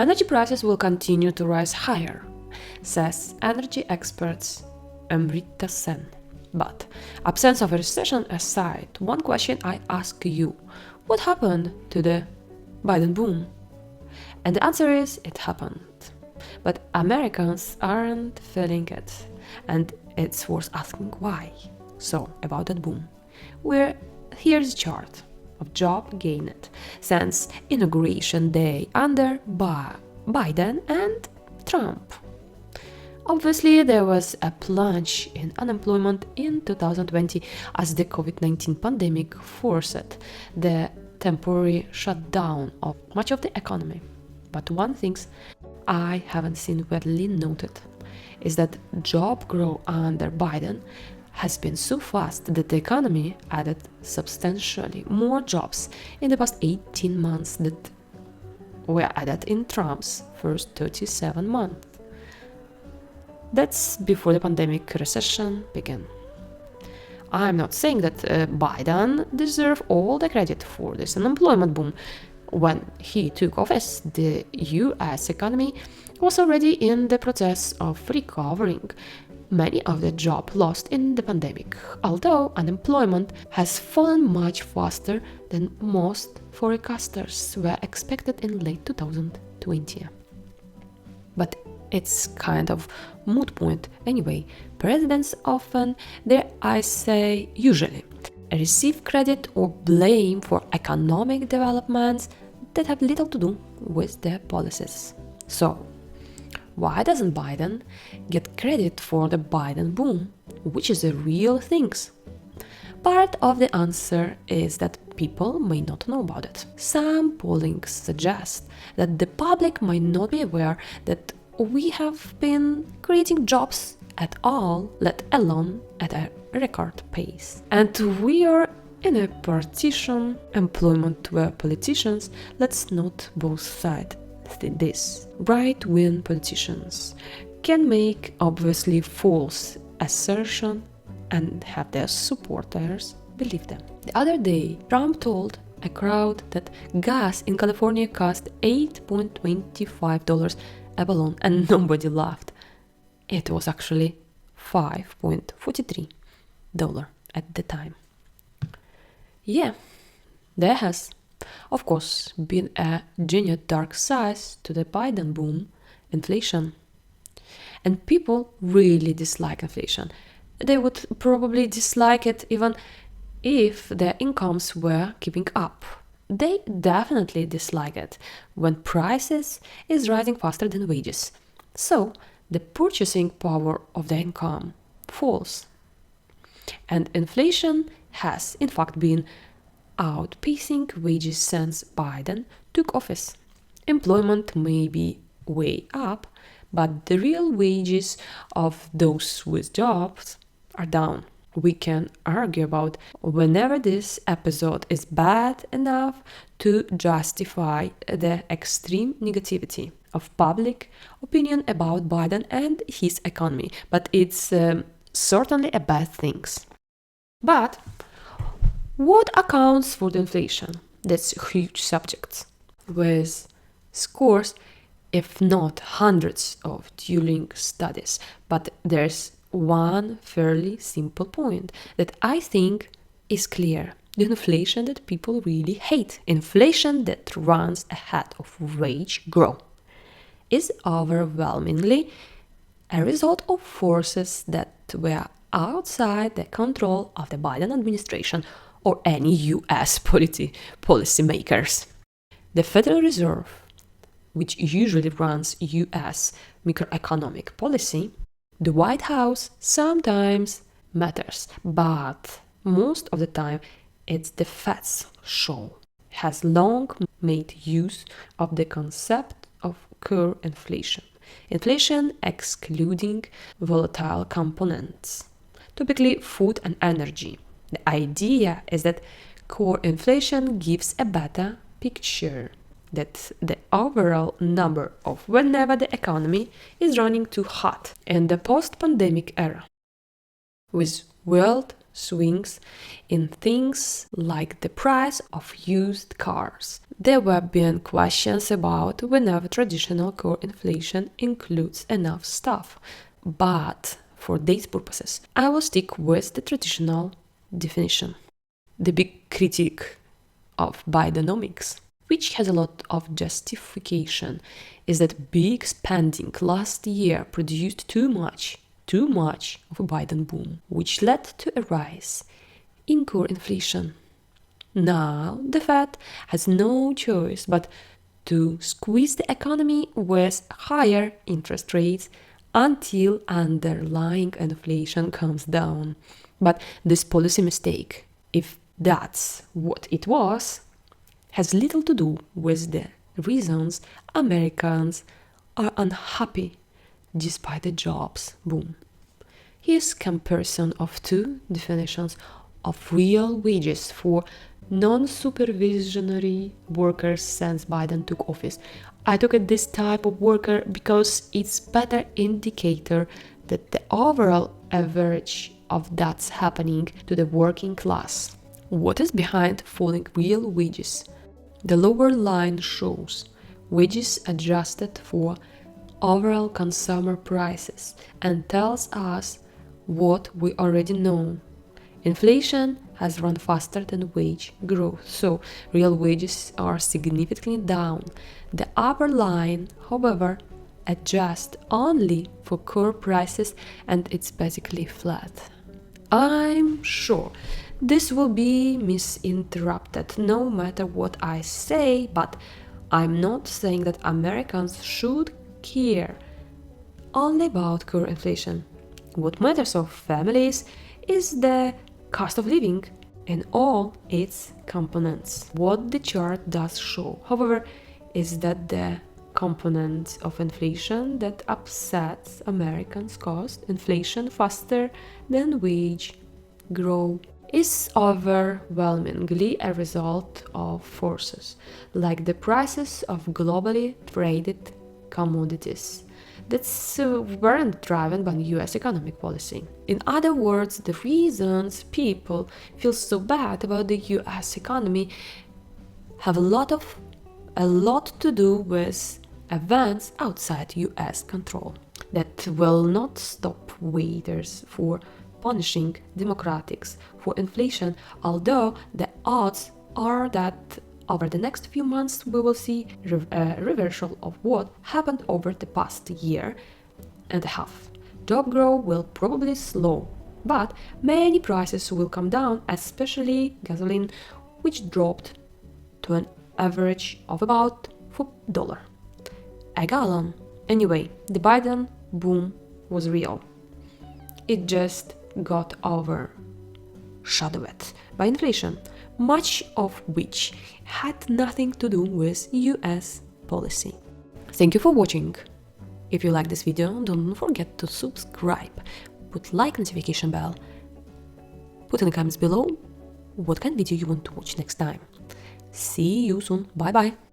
Energy prices will continue to rise higher, says energy experts Amrita Sen. But, absence of a recession aside, one question I ask you: what happened to the Biden boom? And the answer is, it happened. But Americans aren't feeling it, and it's worth asking why. So, about that boom. Here's a chart of job gained since inauguration day under Biden and Trump. Obviously, there was a plunge in unemployment in 2020 as the COVID-19 pandemic forced the temporary shutdown of much of the economy. But one thing I haven't seen widely noted is that job growth under Biden has been so fast that the economy added substantially more jobs in the past 18 months that were added in Trump's first 37 months. That's before the pandemic recession began. I'm not saying that Biden deserves all the credit for this unemployment boom. When he took office, the US economy was already in the process of recovering many of the jobs lost in the pandemic, although unemployment has fallen much faster than most forecasters were expected in late 2020. But it's kind of moot point anyway. Presidents often, usually, receive credit or blame for economic developments that have little to do with their policies. So, why doesn't Biden get credit for the Biden boom, which is a real thing? Part of the answer is that people may not know about it. Some polling suggests that the public might not be aware that we have been creating jobs at all, let alone at a record pace. And we are in a partition employment where politicians, let's note both sides this. Right-wing politicians can make obviously false assertion and have their supporters believe them. The other day, Trump told a crowd that gas in California cost $8.25 a gallon, and nobody laughed. It was actually $5.43 at the time. Yeah, there has, of course, been a genuine dark side to the Biden boom, inflation. And people really dislike inflation. They would probably dislike it even if their incomes were keeping up. They definitely dislike it when prices is rising faster than wages. So the purchasing power of the income falls. And inflation has in fact been outpacing wages since Biden took office. Employment may be way up, but the real wages of those with jobs are down. We can argue about whenever this episode is bad enough to justify the extreme negativity of public opinion about Biden and his economy, but it's certainly a bad thing. But what accounts for the inflation? That's a huge subject, with scores, if not hundreds of dueling studies. But there's one fairly simple point that I think is clear. The inflation that people really hate, inflation that runs ahead of wage growth, is overwhelmingly a result of forces that were outside the control of the Biden administration or any US policymakers. The Federal Reserve, which usually runs US macroeconomic policy, the White House sometimes matters, but most of the time it's the Fed's show. Has long made use of the concept of core inflation. Inflation excluding volatile components, typically food and energy. The idea is that core inflation gives a better picture, that the overall number of whenever the economy is running too hot in the post-pandemic era. with wild swings in things like the price of used cars. There were been questions about whether traditional core inflation includes enough stuff, but for these purposes, I will stick with the traditional definition. The big critique of Bidenomics, which has a lot of justification, is that big spending last year produced too much of a Biden boom, which led to a rise in core inflation. Now the Fed has no choice but to squeeze the economy with higher interest rates until underlying inflation comes down. But this policy mistake, if that's what it was, has little to do with the reasons Americans are unhappy despite the jobs boom. Here's comparison of two definitions of real wages for non-supervisory workers since Biden took office. I took at this type of worker because it's better indicator that the overall average of that's happening to the working class. What is behind falling real wages? The lower line shows wages adjusted for overall consumer prices and tells us what we already know. Inflation has run faster than wage growth, so real wages are significantly down. The upper line, however, adjusts only for core prices and it's basically flat. I'm sure this will be misinterpreted no matter what I say, but I'm not saying that Americans should care only about core inflation. What matters of families is the cost of living in all its components. What the chart does show, however, is that the component of inflation that upsets Americans cost inflation faster than wage growth is overwhelmingly a result of forces like the prices of globally traded commodities that weren't driven by US economic policy. In other words, the reasons people feel so bad about the US economy have a lot to do with events outside US control that will not stop waiters for punishing Democrats for inflation, although the odds are that over the next few months we will see a reversal of what happened over the past year and a half. Job growth will probably slow, but many prices will come down, especially gasoline, which dropped to an average of about $4 a gallon. Anyway, the Biden boom was real. It just got overshadowed by inflation, much of which had nothing to do with US policy. Thank you for watching. If you like this video, don't forget to subscribe, put like notification bell, put in the comments below what kind of video you want to watch next time. See you soon. Bye bye.